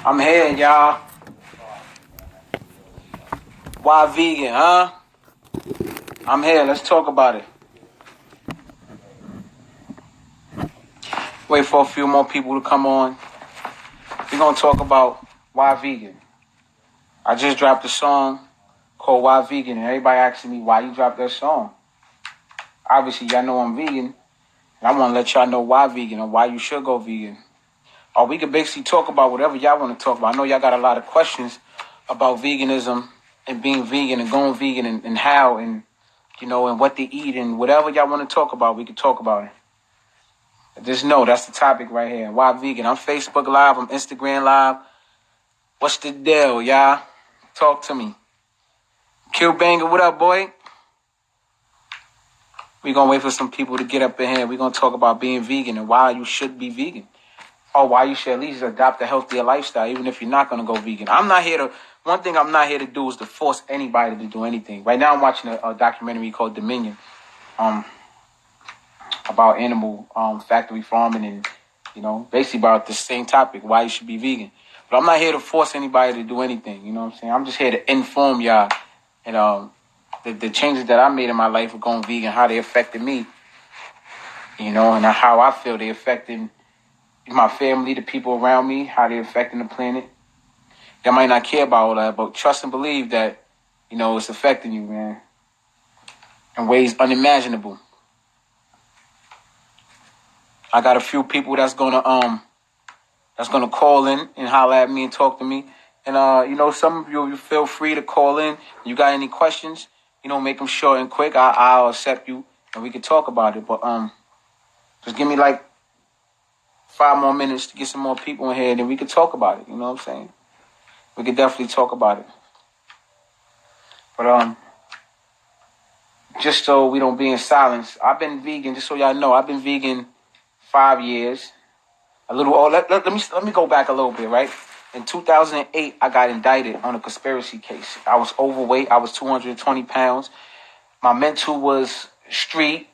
I'm here, y'all. Why vegan, huh? I'm here. Let's talk about it. Wait for a few more people to come on. We're going to talk about why vegan. I just dropped a song called Why Vegan, and everybody asking me why you dropped that song. Obviously, y'all know I'm vegan, and I want to let y'all know why vegan or why you should go vegan. Or we could basically talk about whatever y'all want to talk about. I know y'all got a lot of questions about veganism and being vegan and going vegan and how and, you know, and what they eat and whatever y'all want to talk about, we can talk about it. Just know that's the topic right here. Why vegan? I'm Facebook Live. I'm Instagram Live. What's the deal, y'all? Talk to me. Kill Banger, what up, boy? We're going to wait for some people to get up in here. We're going to talk about being vegan and why you should be vegan. Or why you should at least adopt a healthier lifestyle, even if you're not going to go vegan. One thing I'm not here to do is to force anybody to do anything. Right now I'm watching a documentary called Dominion about animal factory farming and, you know, basically about the same topic, why you should be vegan. But I'm not here to force anybody to do anything, you know what I'm saying? I'm just here to inform y'all and the changes that I made in my life of going vegan, how they affected me, you know, and how I feel they affected my family, the people around me, how they affecting the planet. Y'all might not care about all that, but trust and believe that, you know, it's affecting you, man, in ways unimaginable. I got a few people that's gonna call in and holler at me and talk to me. And you know, some of you feel free to call in. You got any questions? You know, make them short and quick. I'll accept you and we can talk about it. But just give me like 5 more minutes to get some more people in here, and then we can talk about it. You know what I'm saying? We could definitely talk about it. But just so we don't be in silence, I've been vegan. Just so y'all know, I've been vegan 5 years. Let me go back a little bit, right? In 2008, I got indicted on a conspiracy case. I was overweight. I was 220 pounds. My mental was street.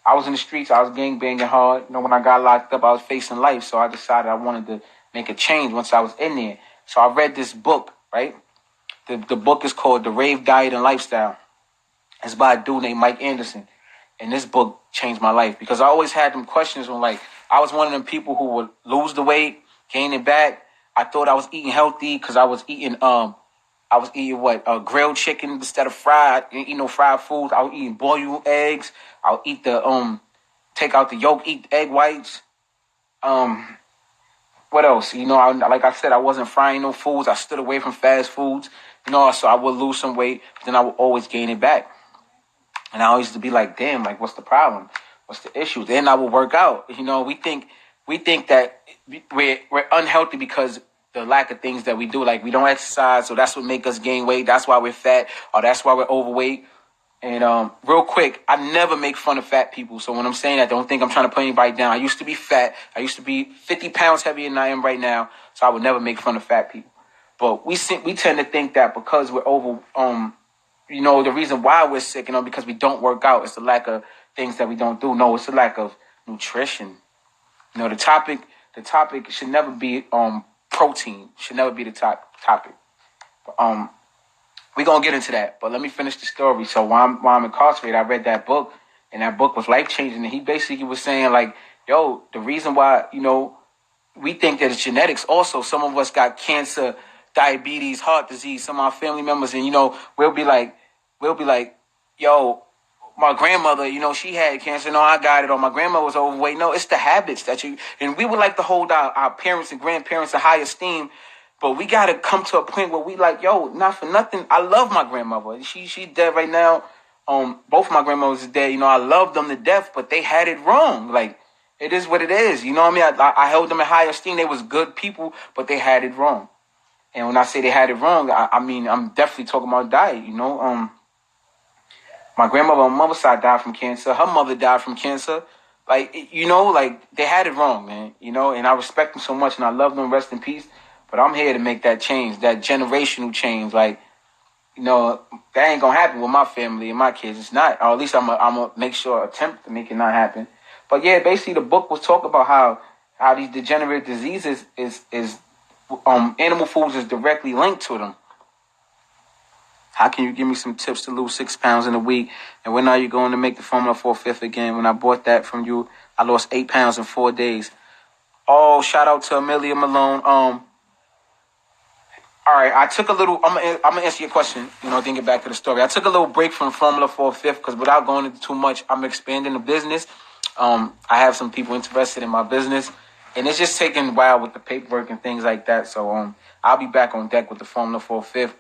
I was in the streets. I was gangbanging hard. You know, when I got locked up, I was facing life. So I decided I wanted to make a change once I was in there. So I read this book, right? The book is called The Rave Diet and Lifestyle. It's by a dude named Mike Anderson. And this book changed my life because I always had them questions when, like, I was one of them people who would lose the weight, gain it back. I thought I was eating healthy because I was eating grilled chicken instead of fried, you know, fried foods. I was eating boiled eggs. I'll eat take out the yolk, eat egg whites. What else? You know, like I said, I wasn't frying no foods. I stood away from fast foods. You know, so I would lose some weight, but then I would always gain it back. And I always used to be like, damn, like, what's the problem? What's the issue? Then I would work out. You know, we think that we're unhealthy because the lack of things that we do. Like, we don't exercise, so that's what make us gain weight. That's why we're fat, or that's why we're overweight. And real quick, I never make fun of fat people. So when I'm saying that, don't think I'm trying to put anybody down. I used to be fat. I used to be 50 pounds heavier than I am right now. So I would never make fun of fat people. But we tend to think that because we're you know, the reason why we're sick, you know, because we don't work out. It's the lack of things that we don't do. No, it's the lack of nutrition. You know, the topic should never be protein. Should never be the topic. But, we're going to get into that. But let me finish the story. So while I'm incarcerated, I read that book, and that book was life-changing. And he basically was saying, like, yo, the reason why, you know, we think that it's genetics. Also, some of us got cancer, diabetes, heart disease, some of our family members. And, you know, we'll be like, yo, my grandmother, you know, she had cancer. No, I got it. Or my grandma was overweight. No, it's the habits and we would like to hold our parents and grandparents in high esteem. But we got to come to a point where we like, yo, not for nothing. I love my grandmother. She dead right now. Both my grandmothers are dead. You know, I love them to death, but they had it wrong. Like, it is what it is. You know what I mean? I held them in high esteem. They was good people, but they had it wrong. And when I say they had it wrong, I mean, I'm definitely talking about diet, you know. My grandmother on my mother's side died from cancer. Her mother died from cancer. Like, you know, like, they had it wrong, man. You know, and I respect them so much, and I love them. Rest in peace. But I'm here to make that change, that generational change. Like, you know, that ain't going to happen with my family and my kids. It's not. Or at least I'm going to make sure, attempt to make it not happen. But, yeah, basically the book was talking about how these degenerative diseases is animal foods is directly linked to them. How can you give me some tips to lose 6 pounds in a week? And when are you going to make the Formula 4/5 again? When I bought that from you, I lost 8 pounds in 4 days. Oh, shout out to Amelia Malone. All right, I took a little. I'm gonna answer your question. Then get back to the story. I took a little break from Formula 4/5 because without going into too much, I'm expanding the business. I have some people interested in my business, and it's just taking a while with the paperwork and things like that. So I'll be back on deck with the Formula 4/5.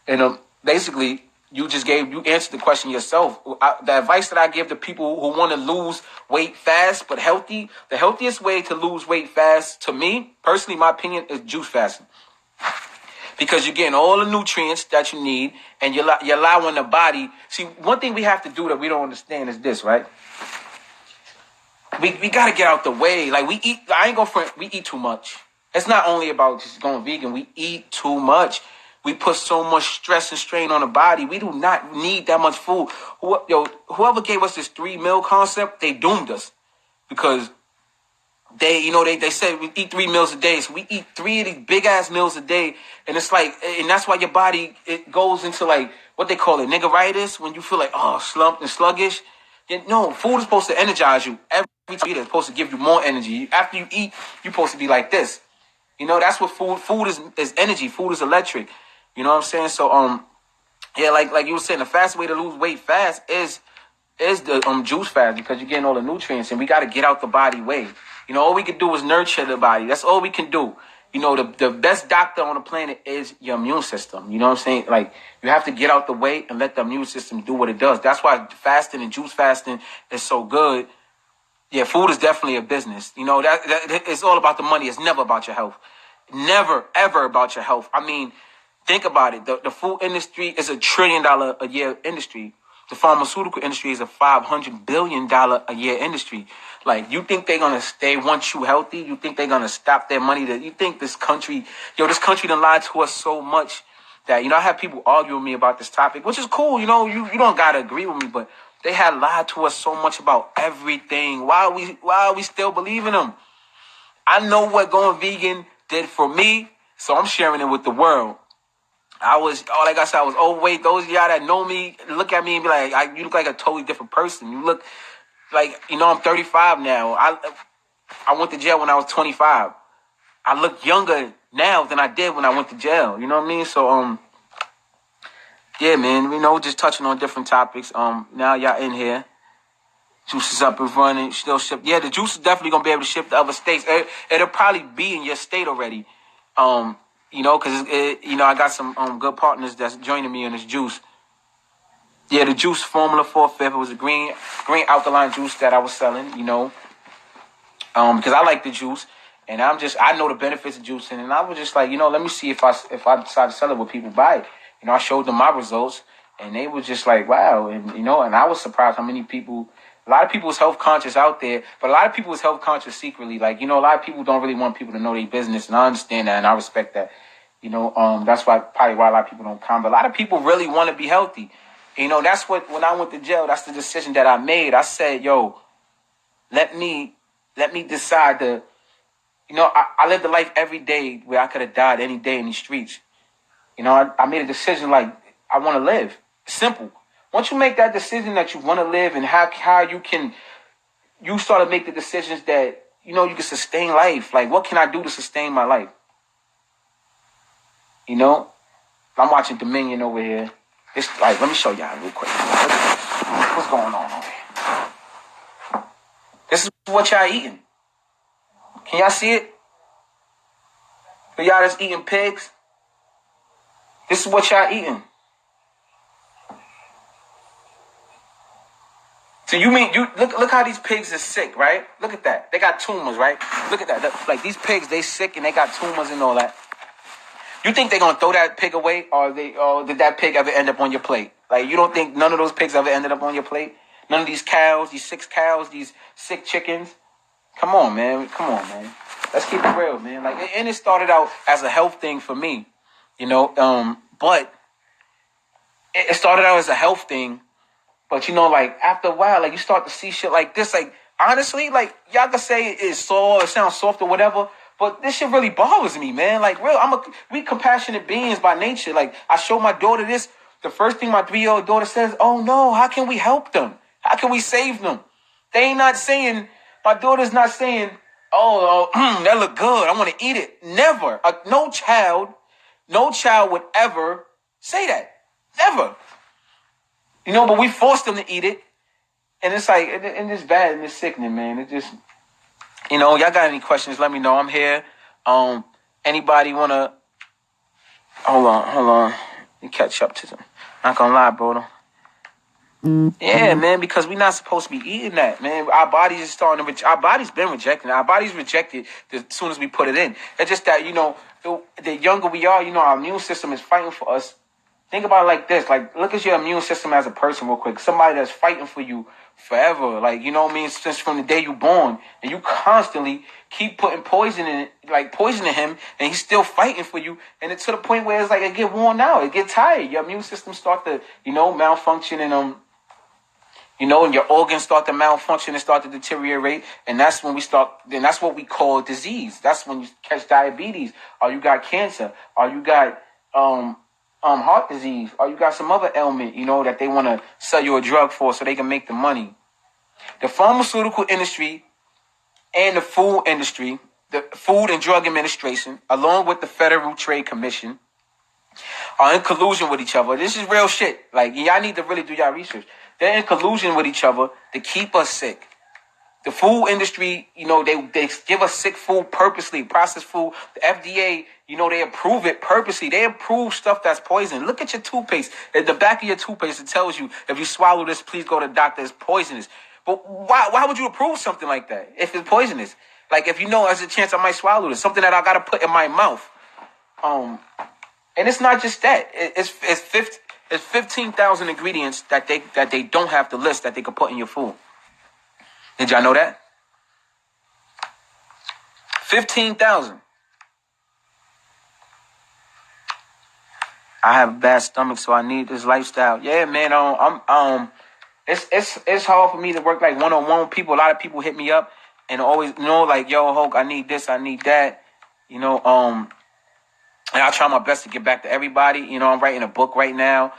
And basically, you answered the question yourself. The advice that I give to people who want to lose weight fast but healthy, the healthiest way to lose weight fast, to me personally, my opinion, is juice fasting. Because you're getting all the nutrients that you need, and you're allowing the body. See, one thing we have to do that we don't understand is this, right? We got to get out the way. Like, we eat, I ain't gonna front, we eat too much. It's not only about just going vegan. We eat too much. We put so much stress and strain on the body. We do not need that much food. Whoever gave us this 3-meal concept, they doomed us. Because they said we eat 3 meals a day. So we eat 3 of these big ass meals a day. And it's like, and that's why your body, it goes into like, what they call it, niggeritis, when you feel like, slumped and sluggish. No, food is supposed to energize you. Every time it's supposed to give you more energy. After you eat, you're supposed to be like this. That's what food is energy. Food is electric. You know what I'm saying? So, like you were saying, the fast way to lose weight fast is the juice fast, because you're getting all the nutrients, and we got to get out the body way. All we can do is nurture the body. That's all we can do. The best doctor on the planet is your immune system. You know what I'm saying? Like, you have to get out the way and let the immune system do what it does. That's why fasting and juice fasting is so good. Yeah, food is definitely a business. That it's all about the money. It's never about your health. Never, ever about your health. I mean, think about it. The food industry is $1 trillion a year industry. The pharmaceutical industry is a $500 billion a year industry. Like, you think they're going to want you healthy? You think they're going to stop their money? You think this country done lied to us so much that, I have people argue with me about this topic, which is cool. You don't got to agree with me, but they had lied to us so much about everything. Why are we still believing them? I know what going vegan did for me, so I'm sharing it with the world. I was overweight. Those of y'all that know me, look at me and be like, you look like a totally different person. You look like, I'm 35 now. I went to jail when I was 25. I look younger now than I did when I went to jail. You know what I mean? So, yeah, man, just touching on different topics. Now y'all in here. Juice is up and running, still ship. Yeah, the juice is definitely going to be able to ship to other states. It'll probably be in your state already. Because I got some good partners that's joining me in this juice. Yeah, the juice Formula 4/5. It was a green alkaline juice that I was selling. Because I like the juice, and I know the benefits of juicing, and I was just like, let me see if I decide to sell it, will people buy it? I showed them my results, and they were just like, wow, and and I was surprised how many people. A lot of people is health conscious out there, but a lot of people is health conscious secretly. Like, a lot of people don't really want people to know their business, and I understand that, and I respect that. That's probably why a lot of people don't come. But a lot of people really want to be healthy. That's when I went to jail, that's the decision that I made. I said, let me decide to, I lived a life every day where I could have died any day in these streets. I made a decision like, I want to live. Simple. Once you make that decision that you want to live, and how you start to make the decisions that, you can sustain life. Like, what can I do to sustain my life? I'm watching Dominion over here. It's like, let me show y'all real quick. What's going on over here? This is what y'all eating. Can y'all see it? For y'all that's eating pigs, this is what y'all eating. So you look how these pigs are sick, right? Look at that. They got tumors, right? Look at that. Like, these pigs, they sick and they got tumors and all that. You think they're gonna throw that pig away, or did that pig ever end up on your plate? Like, you don't think none of those pigs ever ended up on your plate? None of these cows, these 6 cows, these sick chickens? Come on, man. Let's keep it real, man. Like, and it started out as a health thing for me, but it started out as a health thing. But, like, after a while, like, you start to see shit like this. Like, honestly, like, y'all can say it's soft, it sounds soft or whatever, But this shit really bothers me, man. Like, real, we compassionate beings by nature. Like, I show my daughter this. The first thing my 3-year-old daughter says, "Oh no, how can we help them? How can we save them?" They ain't not saying, my daughter's not saying, "Oh, that look good, I want to eat it." Never. No child would ever say that. Never. But we forced them to eat it. And it's like, and it's bad and it's sickening, man. It just, y'all got any questions, let me know. I'm here. Anybody want to, hold on. Let me catch up to them. Not going to lie, bro. Yeah, man, because we're not supposed to be eating that, man. Our bodies is starting to, our body's been rejecting. Our body's rejected as soon as we put it in. It's just that, the younger we are, our immune system is fighting for us. Think about it like this. Like, look at your immune system as a person real quick. Somebody that's fighting for you forever. Like, since from the day you're born. And you constantly keep putting poisoning him. And he's still fighting for you. And it's to the point where it's like it get worn out. It get tired. Your immune system start to, malfunction. And, and your organs start to malfunction and start to deteriorate. And that's when that's what we call disease. That's when you catch diabetes. Or you got cancer. Or you got, heart disease, or you got some other ailment, that they want to sell you a drug for so they can make the money. The pharmaceutical industry and the food industry, the Food and Drug Administration, along with the Federal Trade Commission, are in collusion with each other. This is real shit. Like, y'all need to really do y'all research. They're in collusion with each other to keep us sick. The food industry, they give us sick food purposely, processed food. The FDA, they approve it purposely. They approve stuff that's poison. Look at your toothpaste. At the back of your toothpaste, it tells you, if you swallow this, please go to the doctor. It's poisonous. But why would you approve something like that if it's poisonous? Like, if there's a chance I might swallow this, something that I got to put in my mouth. And it's not just that. It's 15,000 ingredients that they don't have to list that they could put in your food. Did y'all know that? 15,000. I have a bad stomach, so I need this lifestyle. Yeah, man. It's hard for me to work like one-on-one with people. A lot of people hit me up and always, like, "Yo, Hulk, I need this, I need that." And I try my best to get back to everybody. I'm writing a book right now.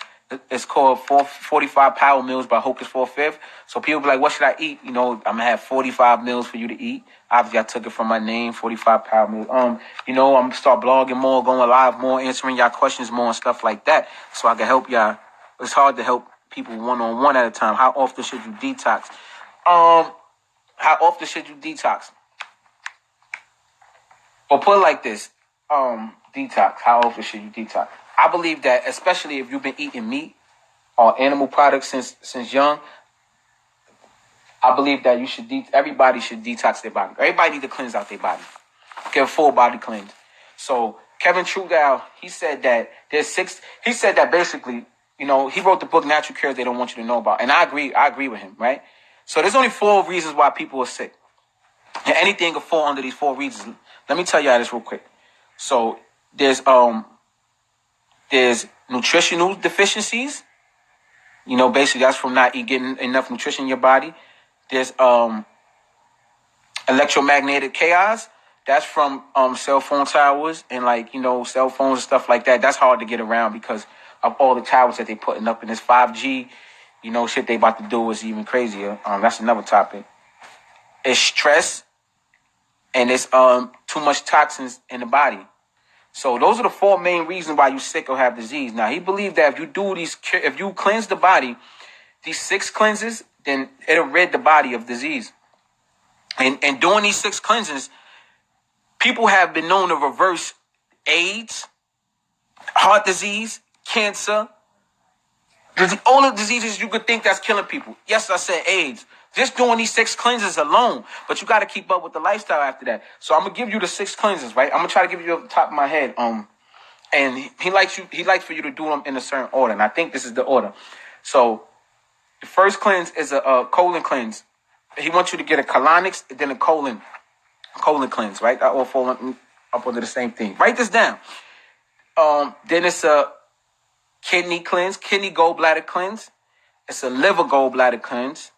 It's called 45 Power Meals by Hocus 45th. So people be like, "What should I eat?" I'm gonna have 45 meals for you to eat. Obviously, I took it from my name, 45 Power Meals. I'm gonna start blogging more, going live more, answering y'all questions more and stuff like that, so I can help y'all. It's hard to help people one-on-one at a time. How often should you detox? How often should you detox? Or put it like this. Detox. How often should you detox? I believe that, especially if you've been eating meat or animal products since young, I believe that everybody should detox their body. Everybody need to cleanse out their body. Get a full body cleanse. So Kevin Trudeau, he said that he said that basically, he wrote the book Natural Cures They Don't Want You to Know About. And I agree with him, right? So there's only 4 reasons why people are sick. And anything can fall under these 4 reasons. Let me tell y'all this real quick. So there's nutritional deficiencies. Basically that's from not getting enough nutrition in your body. There's electromagnetic chaos. That's from cell phone towers and cell phones and stuff like that. That's hard to get around because of all the towers that they putting up in this 5G. Shit they about to do is even crazier. That's another topic. It's stress and it's too much toxins in the body. So those are the 4 main reasons why you're sick or have disease. Now, he believed that if you cleanse the body, these 6 cleanses, then it'll rid the body of disease. And doing these 6 cleanses, people have been known to reverse AIDS, heart disease, cancer. There's the only diseases you could think that's killing people. Yes, I said AIDS. Just doing these 6 cleanses alone. But you got to keep up with the lifestyle after that. So I'm going to give you the 6 cleanses, right? I'm going to try to give you off the top of my head. And he likes for you to do them in a certain order. And I think this is the order. So the first cleanse is a colon cleanse. He wants you to get a colonics and then a colon cleanse, right? That all fall up under the same thing. Write this down. Then it's a kidney cleanse, kidney gallbladder cleanse. It's a liver gallbladder cleanse.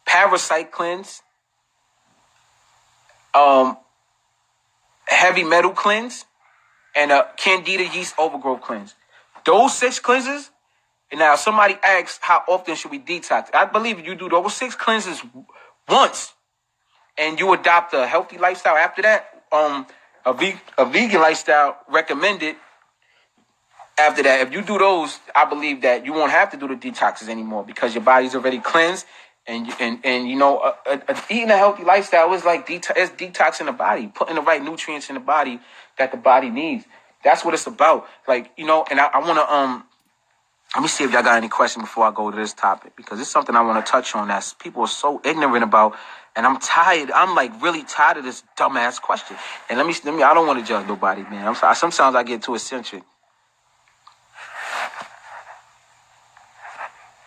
Parasite cleanse, heavy metal cleanse, and a candida yeast overgrowth cleanse. Those 6 cleanses. And now somebody asks, how often should we detox? I believe if you do those 6 cleanses once, and you adopt a healthy lifestyle after that, a vegan lifestyle recommended. After that, if you do those, I believe that you won't have to do the detoxes anymore because your body's already cleansed. And you know, eating a healthy lifestyle is like it's detoxing the body, putting the right nutrients in the body that the body needs. That's what it's about. Like, you know, and I want to let me see if y'all got any questions before I go to this topic, because it's something I want to touch on that people are so ignorant about, and I'm tired. I'm like really tired of this dumbass question. And let me. I don't want to judge nobody, man. I'm sorry. Sometimes I get too eccentric.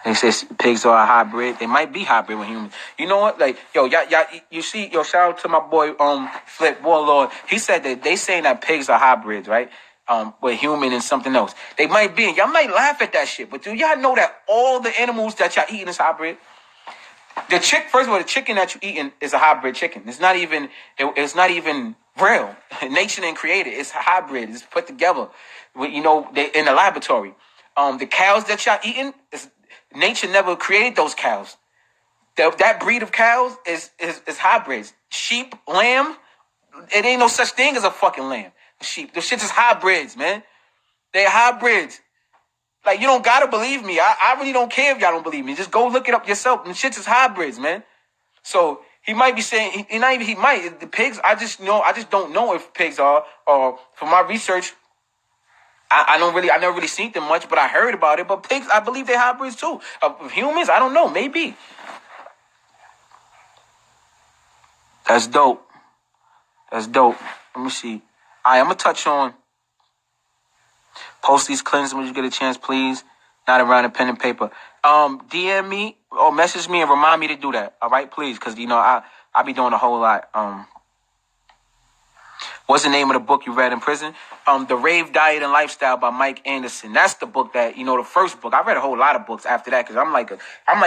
They say pigs are a hybrid. They might be hybrid with humans. You know what? Like, y'all, you see, shout out to my boy, Flip Warlord. He said that they saying that pigs are hybrids, right? With human and something else. They might be. Y'all might laugh at that shit, but do y'all know that all the animals that y'all eating is hybrid? First of all, the chicken that you eating is a hybrid chicken. It's not even real. Nature didn't create it. It's hybrid. It's put together. You know, they in the laboratory. The cows that y'all eating is. Nature never created those cows. That breed of cows is hybrids. Sheep, lamb, it ain't no such thing as a fucking lamb. Sheep. The shit is hybrids, man. They're hybrids. Like, you don't gotta believe me. I really don't care if y'all don't believe me. Just go look it up yourself. The shit is hybrids, man. So he might be saying, the pigs, I just don't know if pigs are, or from my research, I never really seen them much, but I heard about it. But pigs, I believe they're hybrids too. Humans, I don't know, maybe. That's dope. Let me see. All right, I'm going to touch on. Post these cleanses when you get a chance, please. Not around a pen and paper. DM me or message me and remind me to do that. All right, please, because, you know, I be doing a whole lot. What's the name of the book you read in prison? The Rave Diet and Lifestyle by Mike Anderson. That's the book that, you know, the first book. I read a whole lot of books after that because I'm like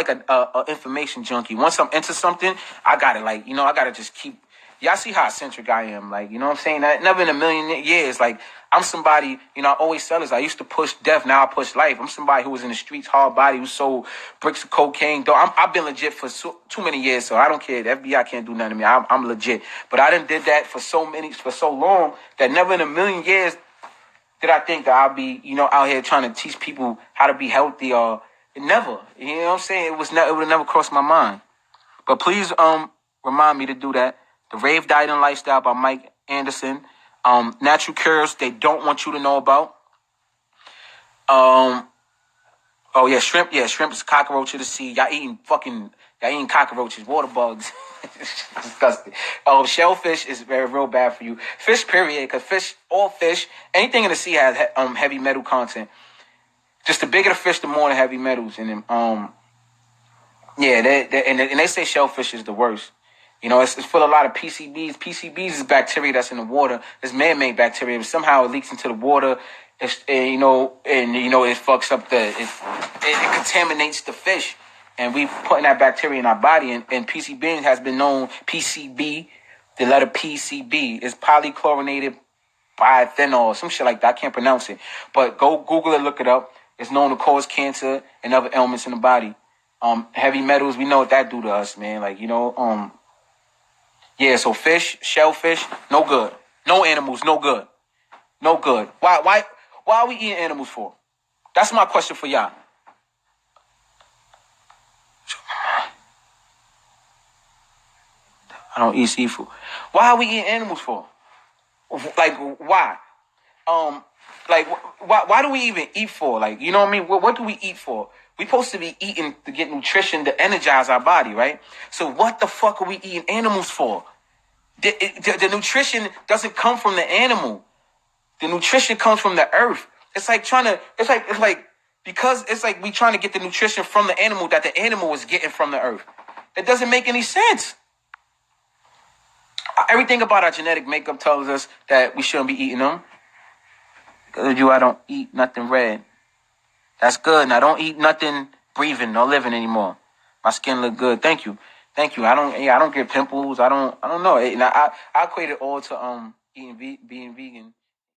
a information junkie. Once I'm into something, I gotta just keep. Y'all see how eccentric I am. Like, you know what I'm saying? Never in a million years. Like, I'm somebody, you know, I always tell this. I used to push death. Now I push life. I'm somebody who was in the streets, hard body, who sold bricks of cocaine. Though I've been legit for too many years, so I don't care. The FBI can't do nothing to me. I'm legit. But I done did that for so long that never in a million years did I think that I'll be, you know, out here trying to teach people how to be healthy or never. You know what I'm saying? It would have never crossed my mind. But please remind me to do that. The Rave Diet and Lifestyle by Mike Anderson. Natural cures they don't want you to know about. Shrimp. Yeah, shrimp is cockroach of the sea. Y'all eating cockroaches, water bugs. It's disgusting. Shellfish is real bad for you. Fish, period, because all fish, anything in the sea has heavy metal content. Just the bigger the fish, the more the heavy metals in them. They say shellfish is the worst. You know, it's full of a lot of PCBs. PCBs is bacteria that's in the water. It's man-made bacteria. Somehow it leaks into the water. It fucks up it contaminates the fish. And we putting that bacteria in our body. And PCB has been known, PCB, the letter PCB, is polychlorinated biphenyl, some shit like that. I can't pronounce it. But go Google it, look it up. It's known to cause cancer and other ailments in the body. Heavy metals, we know what that do to us, man. Like, you know, so fish, shellfish, no good. No animals, no good. No good. Why are we eating animals for? That's my question for y'all. I don't eat seafood. Why are we eating animals for? Like, why? Why do we even eat for? Like, you know what I mean? What do we eat for? We're supposed to be eating to get nutrition to energize our body, right? So what the fuck are we eating animals for? The nutrition doesn't come from the animal. The nutrition comes from the earth. It's like we trying to get the nutrition from the animal that the animal is getting from the earth. It doesn't make any sense. Everything about our genetic makeup tells us that we shouldn't be eating them. Because of you, I don't eat nothing red. That's good. Now don't eat nothing breathing or living anymore. My skin look good. Thank you. I don't get pimples. I don't know. I equate it all to being vegan